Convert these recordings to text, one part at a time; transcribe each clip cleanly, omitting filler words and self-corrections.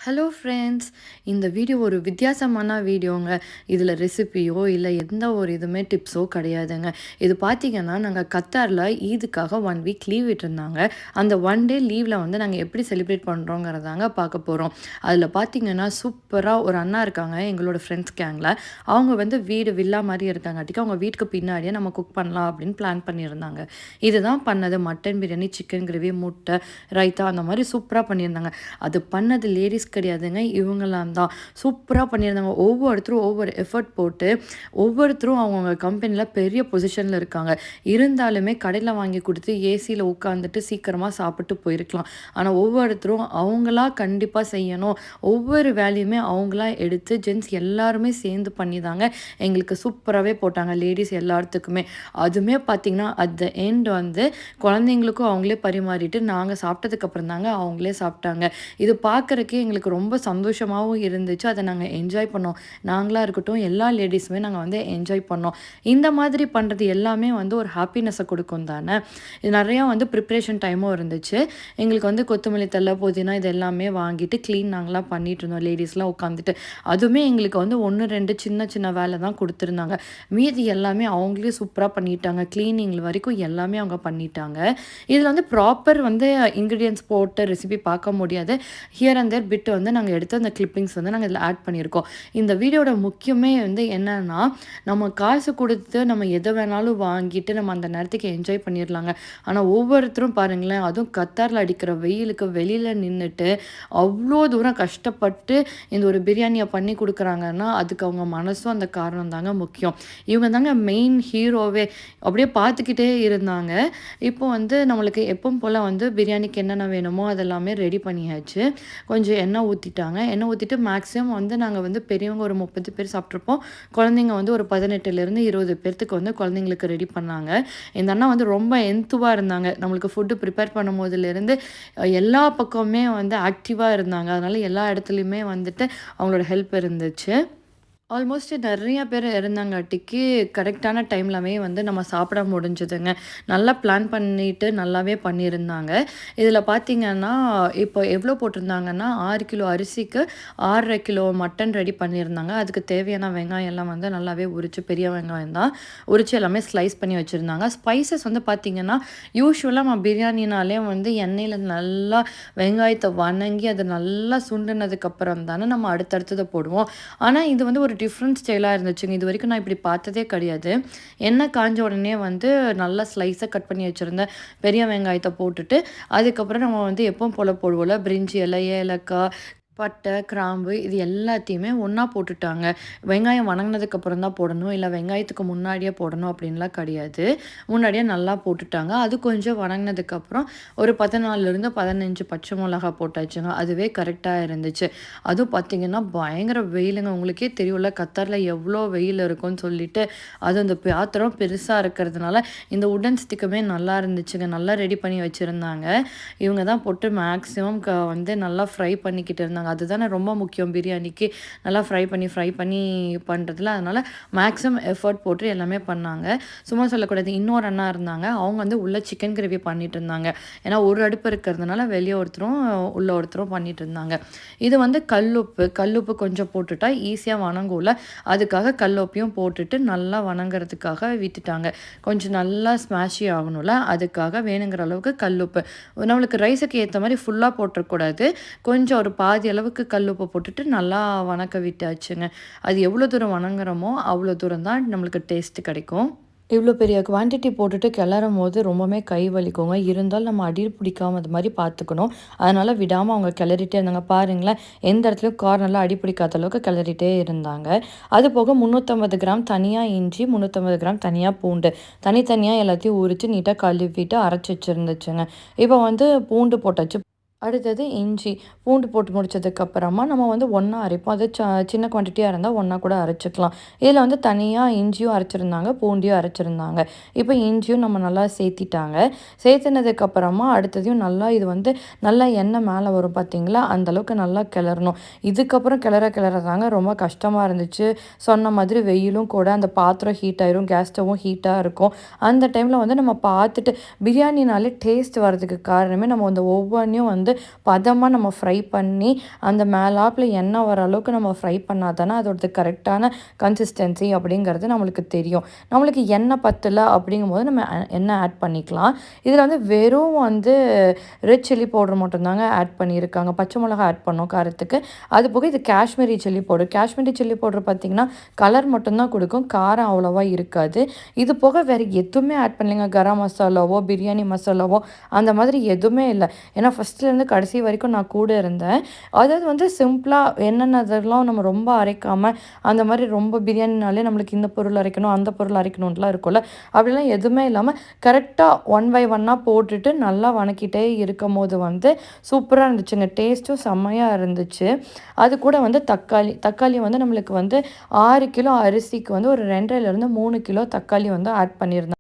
Hello friends, இந்த video ஒரு வித்தியாசமான வீடியோங்க. இதில் ரெசிபியோ இல்லை எந்த ஒரு இதுவுமே டிப்ஸோ கிடையாதுங்க. இது பார்த்தீங்கன்னா நாங்கள் கத்தாரில் ஈதுக்காக 1 வீக் லீவ் விட்டுருந்தாங்க. அந்த 1 டே லீவில் வந்து நாங்கள் எப்படி செலிப்ரேட் பண்ணுறோங்கிறதாங்க பார்க்க போகிறோம். அதில் பார்த்தீங்கன்னா சூப்பராக ஒரு அண்ணா இருக்காங்க எங்களோட ஃப்ரெண்ட்ஸ் கேங்கில். அவங்க வந்து வீடு வில்லா மாதிரி இருக்காங்காட்டிக்கு அவங்க வீட்டுக்கு பின்னாடியே நம்ம குக் பண்ணலாம் அப்படின்னு பிளான் பண்ணியிருந்தாங்க. இதுதான் பண்ணது. மட்டன் பிரியாணி, சிக்கன் கிரேவி, முட்டை, ரைத்தா அந்த மாதிரி சூப்பராக பண்ணியிருந்தாங்க. அது பண்ணது லேடிஸ் கிடையாதுங்க, இவங்களாம் தான். சூப்பராக பண்ணியிருந்தாங்க. ஒவ்வொருத்தரும் ஒவ்வொரு எஃபர்ட் போட்டு ஒவ்வொருத்தரும் அவங்கவுங்க கம்பெனியில் பெரிய பொசிஷனில் இருக்காங்க. இருந்தாலுமே கடையில் வாங்கி கொடுத்து ஏசியில் உட்காந்துட்டு சீக்கிரமாக சாப்பிட்டு போயிருக்கலாம். ஆனால் ஒவ்வொருத்தரும் அவங்களா கண்டிப்பாக செய்யணும். ஒவ்வொரு வேலையுமே அவங்களா எடுத்து ஜென்ட்ஸ் எல்லாருமே சேர்ந்து பண்ணி தாங்க எங்களுக்கு சூப்பராகவே போட்டாங்க, லேடிஸ் எல்லாத்துக்குமே. அதுவுமே பார்த்திங்கன்னா அட் த எண்ட் வந்து குழந்தைங்களுக்கும் அவங்களே பரிமாறிட்டு நாங்கள் சாப்பிட்டதுக்கப்புறம் தாங்க அவங்களே சாப்பிட்டாங்க. இது பார்க்குறக்கே எங்களுக்கு ரொம்ப சந்தோஷமாகவும் இருந்துச்சு. அதை நாங்கள் என்ஜாய் பண்ணோம். நாங்களாக இருக்கட்டும், எல்லா லேடிஸுமே நாங்கள் வந்து என்ஜாய் பண்ணோம். இந்த மாதிரி பண்ணுறது எல்லாமே வந்து ஒரு ஹாப்பினஸை கொடுக்கும் தானே. இது நிறையா வந்து ப்ரிப்ரேஷன் டைமும் இருந்துச்சு. எங்களுக்கு வந்து கொத்தமல்லி தழை, புதினா இது எல்லாமே வாங்கிட்டு க்ளீன் நாங்களாம் பண்ணிகிட்டு இருந்தோம், லேடிஸ்லாம் உட்காந்துட்டு. அதுவுமே எங்களுக்கு வந்து 1, 2 சின்ன சின்ன வேலை தான் கொடுத்துருந்தாங்க. மீதி எல்லாமே அவங்களே சூப்பராக பண்ணிட்டாங்க. க்ளீனிங் வரைக்கும் எல்லாமே அவங்க பண்ணிட்டாங்க. இதில் வந்து ப்ராப்பர் வந்து இன்க்ரீடியன்ட்ஸ் போட்டு ரெசிபி பார்க்க முடியாது. ஹியர் அண்ட் தேர் பிட் வந்து நாங்கள் எடுத்த அந்த கிளிப்பிங்ஸ் வந்து நாங்கள் இதில் ஆட் பண்ணியிருக்கோம். இந்த வீடியோட முக்கியமே வந்து என்னன்னா, நம்ம காசு கொடுத்து நம்ம எதை வேணாலும் வாங்கிட்டு நம்ம அந்த நேரத்துக்கு என்ஜாய் பண்ணிடலாங்க. ஆனால் ஒவ்வொருத்தரும் பாருங்களேன், அதுவும் கத்தாரில் அடிக்கிற வெயிலுக்கு வெளியில் நின்றுட்டு அவ்வளோ தூரம் கஷ்டப்பட்டு இந்த ஒரு பிரியாணியை பண்ணி கொடுக்குறாங்கன்னா அதுக்கு அவங்க மனசும் அந்த காரணம் தாங்க முக்கியம். இவங்க தாங்க மெயின் ஹீரோவே. அப்படியே பார்த்துக்கிட்டே இருந்தாங்க. இப்போ வந்து நம்மளுக்கு எப்பவும் போல் வந்து பிரியாணிக்கு என்னென்ன வேணுமோ அதெல்லாமே ரெடி பண்ணியாச்சு. கொஞ்சம் எண்ணெய் ஊற்றிட்டாங்க. எண்ணெய் ஊற்றிட்டு மேக்ஸிமம் வந்து நாங்கள் வந்து பெரியவங்க ஒரு 30 பேர் சாப்பிட்ருப்போம். குழந்தைங்க வந்து ஒரு 18லேருந்து 20 பேர்த்துக்கு வந்து குழந்தைங்களுக்கு ரெடி பண்ணாங்க. இந்த அண்ணா வந்து ரொம்ப என்த்துவாக இருந்தாங்க. நம்மளுக்கு ஃபுட்டு ப்ரிப்பேர் பண்ணும் போதுலேருந்து எல்லா பக்கமுமே வந்து ஆக்டிவாக இருந்தாங்க. அதனால் எல்லா இடத்துலையுமே வந்துட்டு அவங்களோட ஹெல்ப் இருந்துச்சு. ஆல்மோஸ்ட் நிறைய பேர் இருந்தாங்காட்டிக்கு கரெக்டான டைம்லவே வந்து நம்ம சாப்பிட முடிஞ்சுதுங்க. நல்லா பிளான் பண்ணிட்டு நல்லாவே பண்ணியிருந்தாங்க. இதில் பார்த்திங்கன்னா இப்போ எவ்வளோ போட்டிருந்தாங்கன்னா 6 கிலோ அரிசிக்கு 6.5 கிலோ மட்டன் ரெடி பண்ணியிருந்தாங்க. அதுக்கு தேவையான வெங்காயம் எல்லாம் வந்து நல்லாவே உரித்து, பெரிய வெங்காயம் தான் உரித்து எல்லாமே ஸ்லைஸ் பண்ணி வச்சுருந்தாங்க. ஸ்பைசஸ் வந்து பார்த்திங்கன்னா யூஸ்வலாக நம்ம பிரியாணினாலே வந்து எண்ணெயில் நல்லா வெங்காயத்தை வணங்கி அது நல்லா சுண்டுனதுக்கப்புறம் தானே நம்ம அடுத்தடுத்ததை போடுவோம். ஆனால் இது வந்து ஒரு டிஃப்ரெண்ட் ஸ்டைலாக இருந்துச்சுங்க. இது வரைக்கும் நான் இப்படி பார்த்ததே கிடையாது. எண்ணெய் காஞ்ச உடனே வந்து நல்லா ஸ்லைஸாக கட் பண்ணி வச்சுருந்தேன் பெரிய வெங்காயத்தை போட்டுட்டு, அதுக்கப்புறம் நம்ம வந்து எப்பவும் போல் போடுவோம்ல, பிரிஞ்சி இலை, ஏலக்காய், பட்டை, கிராம்பு இது எல்லாத்தையுமே ஒன்றா போட்டுட்டாங்க. வெங்காயம் வணங்கினதுக்கப்புறம் தான் போடணும், இல்லை வெங்காயத்துக்கு முன்னாடியே போடணும் அப்படின்லாம் கிடையாது. முன்னாடியே நல்லா போட்டுட்டாங்க. அது கொஞ்சம் வணங்கினதுக்கப்புறம் ஒரு 14லேருந்து 15 பச்சை மிளகா போட்டாச்சுங்க. அதுவே கரெக்டாக இருந்துச்சு. அதுவும் பார்த்திங்கன்னா பயங்கர வெயிலுங்க. உங்களுக்கே தெரியும்ல கத்தாரில் எவ்வளோ வெயில் இருக்கும்னு சொல்லிட்டு. அதுவும் இந்த பாத்திரம் பெருசாக இருக்கிறதுனால இந்த உடன் ஸ்டிக்குமே நல்லா இருந்துச்சுங்க. நல்லா ரெடி பண்ணி வச்சுருந்தாங்க. இவங்க தான் போட்டு மேக்ஸிமம் வந்து நல்லா ஃப்ரை பண்ணிக்கிட்டு இருந்தாங்க. அதுதானே ரொம்ப முக்கியம் பிரியாணிக்கு. நல்லா ஃப்ரை பண்ணி பண்ணுறதுல. அதனால் மேக்ஸிமம் எஃபர்ட் போட்டு எல்லாமே பண்ணாங்க. சும்மா சொல்லக்கூடாது. இன்னொரு அண்ணா இருந்தாங்க. அவங்க வந்து உள்ள சிக்கன் கிரேவி பண்ணிட்டு இருந்தாங்க. ஏன்னா ஒரு அடுப்பு இருக்கிறதுனால வெளியே ஒருத்தரும் உள்ள ஒருத்தரும் பண்ணிட்டு இருந்தாங்க. இது வந்து கல்லுப்பு கொஞ்சம் போட்டுட்டா ஈஸியாக வணங்கும்ல, அதுக்காக கல்லுப்பையும் போட்டுட்டு நல்லா வணங்குறதுக்காக விட்டுட்டாங்க. கொஞ்சம் நல்லா ஸ்மாஷி ஆகணும்ல, அதுக்காக வேணுங்கிற அளவுக்கு கல்லுப்பு. நம்மளுக்கு ரைஸுக்கு ஏற்ற மாதிரி ஃபுல்லாக போட்டுறக்கூடாது. கொஞ்சம் ஒரு பாதி அளவுக்கு கல்லுப்பு போட்டுட்டு நல்லா வணக்க விட்டாச்சுங்க. அது எவ்வளோ தூரம் வணங்குறோமோ அவ்வளோ தூரம் தான் நம்மளுக்கு டேஸ்ட்டு கிடைக்கும். இவ்வளோ பெரிய குவான்டிட்டி போட்டுட்டு கிளறும் போது ரொம்பவுமே கை வலிக்குங்க. இருந்தாலும் நம்ம அடி பிடிக்காம அது மாதிரி பார்த்துக்கணும். அதனால் விடாமல் அவங்க கிளறிட்டே இருந்தாங்க. பாருங்களேன், எந்த இடத்துலையும் கார்னரில் அடி பிடிக்காத அளவுக்கு கிளறிட்டே இருந்தாங்க. அது போக 350 கிராம் தனியாக இஞ்சி, 350 கிராம் தனியாக பூண்டு தனித்தனியாக எல்லாத்தையும் உரித்து நீட்டாக கழுவிட்டு அரைச்சி வச்சுருந்துச்சுங்க. இப்போ வந்து பூண்டு போட்டாச்சு. அடுத்தது இஞ்சி, பூண்டு போட்டு முடிச்சதுக்கப்புறமா நம்ம வந்து ஒன்றா அரைப்போம். அது சின்ன குவான்டிட்டியாக இருந்தால் ஒன்றா கூட அரைச்சிக்கலாம். இதில் வந்து தனியாக இஞ்சியும் அரைச்சிருந்தாங்க, பூண்டையும் அரைச்சிருந்தாங்க. இப்போ இஞ்சியும் நம்ம நல்லா சேர்த்திட்டாங்க. சேர்த்துனதுக்கப்புறமா அடுத்ததையும் நல்லா இது வந்து நல்லா எண்ணெய் மேலே வரும் பார்த்திங்களா, அந்தளவுக்கு நல்லா கிளறணும். இதுக்கப்புறம் கிளற தாங்க ரொம்ப கஷ்டமாக இருந்துச்சு. சொன்ன மாதிரி வெயிலும் கூட, அந்த பாத்திரம் ஹீட் ஆயிரும், கேஸ் ஸ்டவ்வும் ஹீட்டாக இருக்கும். அந்த டைமில் வந்து நம்ம பார்த்துட்டு பிரியாணினாலே டேஸ்ட் வர்றதுக்கு காரணமே நம்ம அந்த ஒவ்வொன்றையும் வந்து வந்து பதமாக நம்ம ஃப்ரை பண்ணி அந்த மேலாப்பில் எண்ணெய் வர அளவுக்கு நம்ம ஃப்ரை பண்ணால் தானே அதோடது கரெக்டான கன்சிஸ்டன்சி அப்படிங்கிறது நம்மளுக்கு தெரியும். நம்மளுக்கு எண்ணெய் பத்தலை அப்படிங்கும்போது நம்ம எண்ணெய் ஆட் பண்ணிக்கலாம். இதில் வந்து வெறும் வந்து ரெட் சில்லி பவுடர் மட்டும்தாங்க ஆட் பண்ணியிருக்காங்க. பச்சை மிளகா ஆட் பண்ணோம் காரத்துக்கு. அது போக இது Kashmiri chilli powder. Kashmiri chilli powder பார்த்திங்கன்னா கலர் மட்டும்தான் கொடுக்கும், காரம் அவ்வளோவா இருக்காது. இது போக வேறு எதுவுமே ஆட் பண்ணலைங்க. கரம் மசாலாவோ பிரியாணி மசாலாவோ அந்த மாதிரி எதுவுமே இல்லை. ஏன்னா ஃபஸ்ட்லேருந்து கடைசி வரைக்கும் நான் கூட இருந்தேன். அதாவது வந்து சிம்பிளாக என்னென்னதெல்லாம் நம்ம ரொம்ப அரைக்காமல் அந்த மாதிரி ரொம்ப பிரியாணினாலே நம்மளுக்கு இந்த பொருள் அரைக்கணும் அந்த பொருள் அரைக்கணும்லாம் இருக்கும்ல, அப்படிலாம் எதுவுமே இல்லாமல் கரெக்டாக ஒன் பை ஒன்னாக போட்டுட்டு நல்லா வணக்கிட்டே இருக்கும் போது வந்து சூப்பராக இருந்துச்சுங்க. டேஸ்ட்டும் செம்மையாக இருந்துச்சு. அது கூட வந்து தக்காளி வந்து நம்மளுக்கு வந்து 6 கிலோ அரிசிக்கு வந்து ஒரு 2.5லேருந்து 3 கிலோ தக்காளி வந்து ஆட் பண்ணியிருந்தேன்.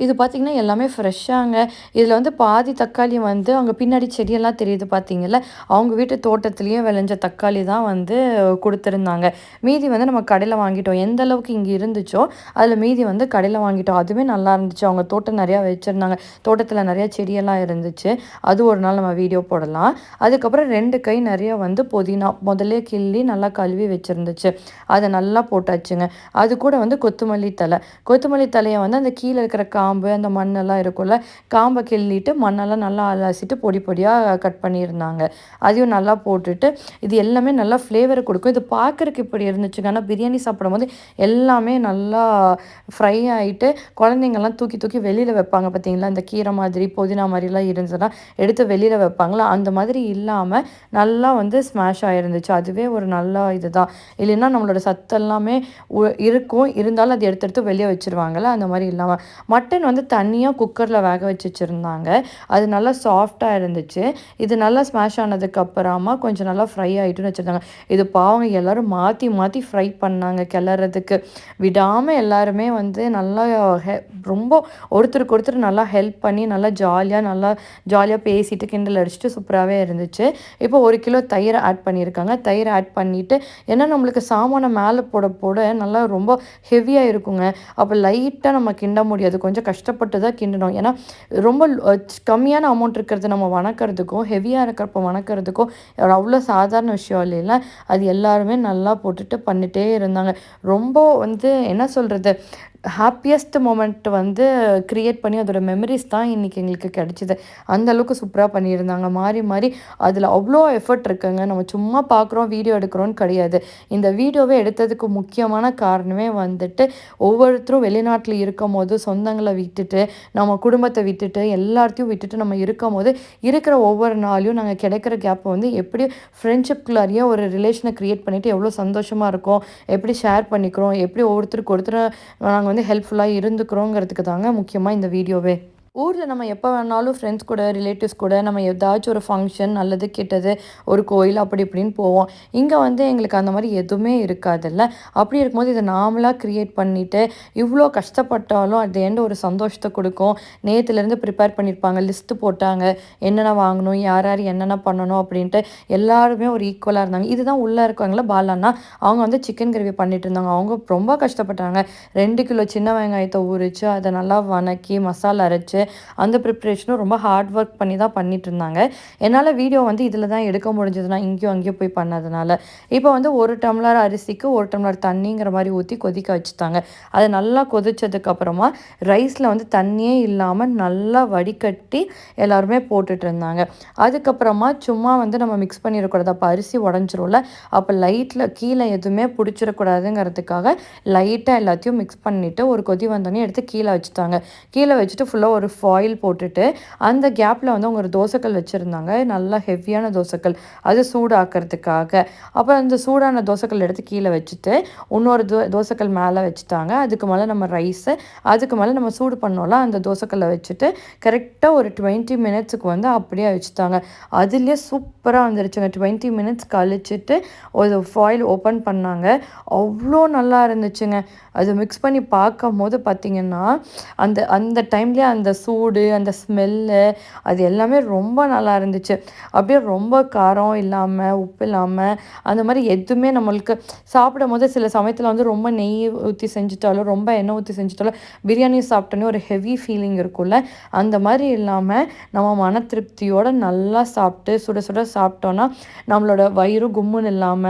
இது பார்த்திங்கன்னா எல்லாமே ஃப்ரெஷ்ஷாங்க. இதில் வந்து பாதி தக்காளி வந்து அங்கே பின்னாடி செடியெல்லாம் தெரியுது பார்த்தீங்கல்ல, அவங்க வீட்டு தோட்டத்துலேயே விளைஞ்ச தக்காளி தான் வந்து கொடுத்துருந்தாங்க. மீதி வந்து நம்ம கடையில் வாங்கிட்டோம். எந்த அளவுக்கு இங்கே இருந்துச்சோ அதில் மீதி வந்து கடையில் வாங்கிட்டோம். அதுவே நல்லா இருந்துச்சு. அவங்க தோட்டம் நிறையா வச்சுருந்தாங்க. தோட்டத்தில் நிறையா செடியெல்லாம் இருந்துச்சு. அது ஒரு நாள் நம்ம வீடியோ போடலாம். அதுக்கப்புறம் 2 கை நிறைய வந்து புதினா முதல்ல கிள்ளி நல்லா கழுவி வச்சுருந்துச்சு. அதை நல்லா போட்டாச்சுங்க. அது கூட வந்து கொத்தமல்லி தலையை வந்து அந்த கீழே இருக்கிற காம்பு அந்த மண்ணெல்லாம் இருக்கும்ல, காம்பை கிள்ளிட்டு மண்ணெல்லாம் நல்லா அலசிட்டு பொடி பொடியாக கட் பண்ணியிருந்தாங்க. அதையும் நல்லா போட்டுட்டு இது எல்லாமே நல்லா ஃப்ளேவரை கொடுக்கும். இது பார்க்குறக்கு இப்படி இருந்துச்சுங்க. ஆனால் பிரியாணி சாப்பிடும்போது எல்லாமே நல்லா ஃப்ரை ஆகிட்டு குழந்தைங்கள்லாம் தூக்கி தூக்கி வெளியில் வைப்பாங்க பார்த்தீங்களா, இந்த கீரை மாதிரி புதினா மாதிரிலாம் இருந்துச்சுன்னா எடுத்து வெளியில் வைப்பாங்களா, அந்த மாதிரி இல்லாமல் நல்லா வந்து ஸ்மாஷ் ஆகிருந்துச்சு. அதுவே ஒரு நல்ல இதுதான். இல்லைன்னா நம்மளோட சத்தெல்லாமே இருக்கும், இருந்தாலும் அது எடுத்து எடுத்து வெளியே வச்சுருவாங்கள்ல, அந்த மாதிரி இல்லாமல் மட்டன் வந்து தனியாக குக்கரில் வேக வச்சு வச்சுருந்தாங்க. அது நல்லா சாஃப்டாக இருந்துச்சு. இது நல்லா ஸ்மாஷ் ஆனதுக்கப்புறமா கொஞ்சம் நல்லா ஃப்ரை ஆகிட்டுன்னு வச்சுருந்தாங்க. இது பாவங்க எல்லோரும் மாற்றி மாற்றி ஃப்ரை பண்ணாங்க கிளறதுக்கு விடாமல். எல்லாருமே வந்து நல்லா ரொம்ப ஒருத்தருக்கு ஒருத்தர் நல்லா ஹெல்ப் பண்ணி நல்லா ஜாலியாக பேசிட்டு கிண்டல் அடிச்சுட்டு சூப்பராகவே இருந்துச்சு. இப்போ 1 கிலோ தயிரை ஆட் பண்ணியிருக்காங்க. தயிரை ஆட் பண்ணிவிட்டு ஏன்னா நம்மளுக்கு சாமானை மேலே போட போட நல்லா ரொம்ப ஹெவியாக இருக்குங்க. அப்போ லைட்டாக நம்ம கிண்ட முடியாது, கொஞ்சம் கஷ்டப்பட்டு தான் கிண்டணும். ஏன்னா ரொம்ப கம்மியான அமௌண்ட் இருக்கிறது நம்ம வணக்கிறதுக்கும் ஹெவியாக இருக்கிறப்ப வணக்கிறதுக்கும் அவ்வளோ சாதாரண விஷயம் இல்லைல்ல. அது எல்லாருமே நல்லா போட்டுட்டு பண்ணிகிட்டே இருந்தாங்க. ரொம்ப வந்து என்ன சொல்கிறது, ஹாப்பியஸ்ட் மொமெண்ட் வந்து க்ரியேட் பண்ணி அதோட மெமரிஸ் தான் இன்றைக்கி எங்களுக்கு கிடச்சிது. அந்தளவுக்கு சூப்பராக பண்ணியிருந்தாங்க. மாறி மாறி அதில் அவ்வளோ எஃபர்ட் இருக்குங்க. நம்ம சும்மா பார்க்குறோம் வீடியோ எடுக்கிறோன்னு கிடையாது. இந்த வீடியோவை எடுத்ததுக்கு முக்கியமான காரணமே வந்துட்டு ஒவ்வொருத்தரும் வெளிநாட்டில் இருக்கும் போது சொந்தங்களை விட்டுட்டு நம்ம குடும்பத்தை விட்டுட்டு எல்லாத்தையும் விட்டுட்டு நம்ம இருக்கும் போது இருக்கிற ஒவ்வொரு நாளையும் நாங்கள் கிடைக்கிற கேப்பை வந்து எப்படி ஃப்ரெண்ட்ஷிப்குள்ளாரியே ஒரு ரிலேஷனை க்ரியேட் பண்ணிவிட்டு எவ்வளோ சந்தோஷமாக இருக்கோம், எப்படி ஷேர் பண்ணிக்கிறோம், எப்படி ஒருத்தருக்கு ஒருத்தர் நாங்கள் வந்து ஹெல்ப்ஃபுல்லாக இருந்துக்கிறோங்கிறதுக்கு தாங்க முக்கியமாக இந்த வீடியோவே. ஊரில் நம்ம எப்போ வேணாலும் ஃப்ரெண்ட்ஸ் கூட ரிலேட்டிவ்ஸ் கூட நம்ம ஏதாச்சும் ஒரு ஃபங்க்ஷன் நல்லது கெட்டது ஒரு கோயில் அப்படி இப்படின்னு போவோம். இங்கே வந்து எங்களுக்கு அந்த மாதிரி எதுவுமே இருக்காதுல்ல. அப்படி இருக்கும்போது இதை நாமளாக க்ரியேட் பண்ணிவிட்டு இவ்வளோ கஷ்டப்பட்டாலும் அட் த எண்ட் ஒரு சந்தோஷத்தை கொடுக்கும். நேற்றுலேருந்து ப்ரிப்பேர் பண்ணியிருப்பாங்க, லிஸ்ட்டு போட்டாங்க, என்னென்ன வாங்கணும், யார் யார் என்னென்ன பண்ணணும் அப்படின்ட்டு எல்லாருமே ஒரு ஈக்குவலாக இருந்தாங்க. இதுதான் உள்ளே இருக்காங்களா பாலான்னா, அவங்க வந்து சிக்கன் கிரேவி பண்ணிட்டு இருந்தாங்க. அவங்க ரொம்ப கஷ்டப்பட்டாங்க. 2 கிலோ சின்ன வெங்காயத்தை உரித்து அதை நல்லா வணக்கி மசாலா அரைச்சி அந்த ப்ரிப்ரேஷனும் ரொம்ப ஹார்ட் ஒர்க் பண்ணி தான் பண்ணிட்டு இருந்தாங்க. என்னால் வீடியோ வந்து இதில் தான் எடுக்க முடிஞ்சதுன்னா இங்கேயும் அங்கேயும் போய் பண்ணதுனால. இப்போ வந்து 1 டம்ளர் அரிசிக்கு 1 டம்ளர் தண்ணிங்கிற மாதிரி ஊற்றி கொதிக்க வச்சுட்டாங்க. அது நல்லா கொதிச்சதுக்கப்புறமா ரைஸில் வந்து தண்ணியே இல்லாமல் நல்லா வடிகட்டி எல்லாருமே போட்டுட்டு இருந்தாங்க. அதுக்கப்புறமா சும்மா வந்து நம்ம மிக்ஸ் பண்ணிடக்கூடாது, அப்போ அரிசி உடஞ்சிரும்ல, அப்போ லைட்டில் கீழே எதுவுமே பிடிச்சிடக்கூடாதுங்கிறதுக்காக லைட்டாக எல்லாத்தையும் மிக்ஸ் பண்ணிவிட்டு ஒரு கொதி வந்தோடனே எடுத்து கீழே வச்சுட்டாங்க. கீழே வச்சுட்டு ஃபுல்லாக ஒரு ஃபாயில் போட்டுட்டு அந்த கேப்பில் வந்து அவங்க ஒரு தோசைக்கல் வச்சுருந்தாங்க. நல்லா ஹெவியான தோசைக்கல், அது சூடாக்கிறதுக்காக. அப்புறம் அந்த சூடான தோசைக்கல் எடுத்து கீழே வச்சுட்டு இன்னொரு தோசைக்கல் மேலே வச்சுட்டாங்க. அதுக்கு மேலே நம்ம ரைஸு, அதுக்கு மேலே நம்ம சூடு பண்ணோம்ல அந்த தோசைக்கல்லை வச்சுட்டு கரெக்டாக ஒரு 20 மினிட்ஸுக்கு வந்து அப்படியே வச்சுட்டாங்க. அதுலேயே சூப்பராக வந்துருச்சுங்க. 20 மினிட்ஸ் கழிச்சிட்டு ஒரு ஃபாயில் ஓப்பன் பண்ணாங்க. அவ்வளோ நல்லா இருந்துச்சுங்க. அது மிக்ஸ் பண்ணி பார்க்கும் போது பார்த்திங்கன்னா அந்த டைம்லேயே அந்த சூடு, அந்த ஸ்மெல்லு அது எல்லாமே ரொம்ப நல்லா இருந்துச்சு. அப்படியே ரொம்ப காரம் இல்லாம, உப்பு இல்லாம, அந்த மாரி எதுவுமே நம்மளுக்கு சாப்பிடும்போது சில சமயத்தில வந்து ரொம்ப நெய் ஊத்தி செஞ்சுட்டாலும், ரொம்ப எண்ணெய் ஊத்தி செஞ்சுட்டாலும், பிரியாணி சாப்பிட்டோனே ஒரு ஹெவி ஃபீலிங் இருக்கும்ல, அந்த மாரி இல்லாம, நம்ம மன திருப்தியோட நல்லா சாப்பிட்டு, சுட சுட சாப்பிட்டோம்னா, நம்மளோட வயிறும் கும்முன்னு இல்லாம,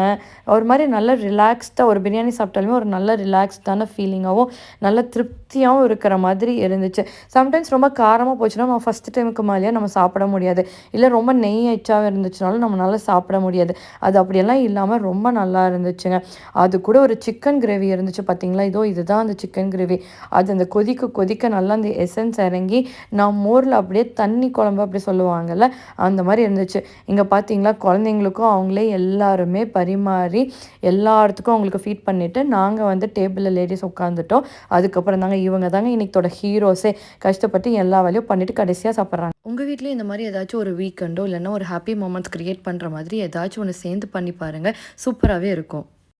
ஒரு மாரி நல்ல ரிலாக்ஸ்டா ஒரு பிரியாணி சாப்பிட்டாலுமே ஒரு நல்ல ரிலாக்ஸ்டான ஃபீலிங்காவும், நல்ல திருப்தியாவும் இருக்கிற மாதிரி இருந்துச்சு. சம்டைம்ஸ் ரொம்ப காரமா போச்சுன்னா, நம்ம ஃபர்ஸ்ட் டைமுக்கு மேலேயே நம்ம சாப்பிட முடியாது. இல்ல ரொம்ப நெய் எச்சா இருந்துச்சுனாலும் நம்மளால சாப்பிட முடியாது. அது அப்படியெல்லாம் இல்லாம ரொம்ப நல்லா இருந்துச்சுங்க. அது கூட ஒரு சிக்கன் கிரேவி இருந்துச்சு பார்த்தீங்களா? இதுதான் அந்த சிக்கன் கிரேவி. அது அந்த கொதிக்க கொதிக்க நல்லா அந்த எசன்ஸ் இறங்கி, நம்ம ஊர்ல அப்படியே தண்ணி குழம்பு அப்படி சொல்லுவாங்கல்ல, அந்த மாரி இருந்துச்சு. இங்க பார்த்தீங்களா, குழந்தைங்களுக்கும் அவங்களே எல்லாருமே பரிமாறி, எல்லாத்துக்கும் அவங்களுக்கு ஃபீட் பண்ணிட்டு, நாங்க வந்து டேபிள்ல லேடீஸ் உட்காந்துட்டோம். அதுக்கப்புறம் இவங்க தாங்க இன்னைக்கோட ஹீரோஸே. கஷ்டப்பட்டு எல்லா வேலையும் பண்ணிட்டு கடைசியா சாப்பிடுறாங்க. உங்க வீட்லயும் இந்த மாரி ஏதாச்சும் ஒரு வீக்கெண்டோ, இல்லன்னா ஒரு ஹேப்பி மொமெண்ட்ஸ் கிரியேட் பண்ற மாதிரி ஏதாச்சும் ஒண்ணு சேர்ந்து பண்ணி பாருங்க. சூப்பராவே இருக்கும்.